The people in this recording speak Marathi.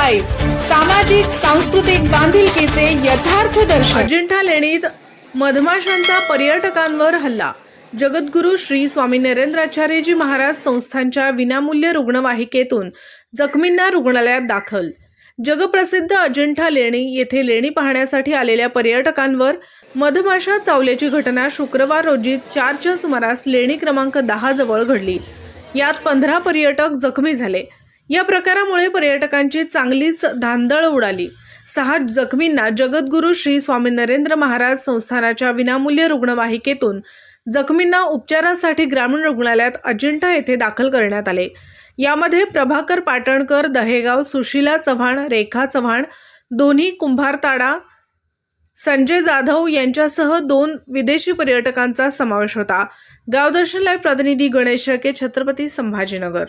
लाईव्ह, सामाजिक सांस्कृतिक बांधिलकीचे यथार्थ दर्शन। अजिंठा लेणीत मधमाशांचा पर्यटकांवर हल्ला। जगद्गुरू श्री स्वामी नरेंद्राचार्यजी महाराज संस्थांच्या विनामूल्य रुग्णवाहिकेतून जखमींना रुग्णालयात दाखल। जगप्रसिद्ध अजिंठा लेणी येथे लेणी पाहण्यासाठी आलेल्या पर्यटकांवर मधमाशा चावल्याची घटना शुक्रवार रोजी 4च्या सुमारास लेणी क्रमांक 10 जवळ घडली। यात 15 पर्यटक जखमी झाले। या प्रकारामुळे पर्यटकांची चांगलीच धांदळ उडाली। 6 जखमींना जगद्गुरू श्री स्वामी नरेंद्र महाराज संस्थानाच्या विनामूल्य रुग्णवाहिकेतून जखमींना उपचारासाठी ग्रामीण रुग्णालयात अजिंठा येथे दाखल करण्यात आले। यामध्ये प्रभाकर पाटणकर, दहेगाव, सुशीला चव्हाण, रेखा चव्हाण, दोन्ही कुंभारताडा, संजय जाधव यांच्यासह 2 विदेशी पर्यटकांचा समावेश होता। गावदर्शन लाईव्ह प्रतिनिधी गणेश रके, छत्रपती संभाजीनगर।